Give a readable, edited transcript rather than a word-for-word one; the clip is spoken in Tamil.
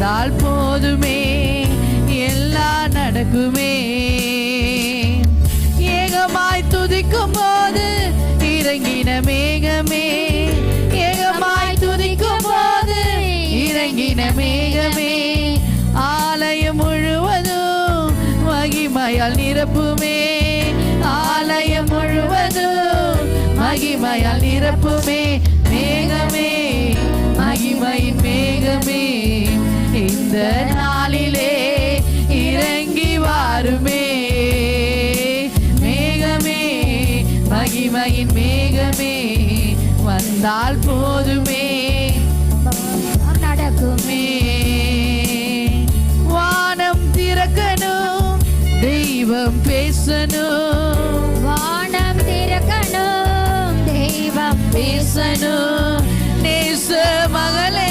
வந்தால் போதுமே, எல்லாம் நடக்குமே. ஏகமாய் துதிக்கும் போது இறங்கின மேகமே, ஏகமாய் துதிக்கும் போது இறங்கின மேகமே, ஆலயம் முழுவதும் மகிமையால் நிரப்புமே, ஆலயம் முழுவதும் மகிமையால் நிரப்புமே. மேகமே, மகிமையின் மேகமே, இந்த நாளிலே இறங்கி வாருமே. மேகமே, மகிமையின் மேகமே, வந்தால் போதுமே, நடக்குமே. வானம் திறக்கணும், தெய்வம் பேசணும், வானம் திறக்கணும், தெய்வம் பேசணும். நேச மகளே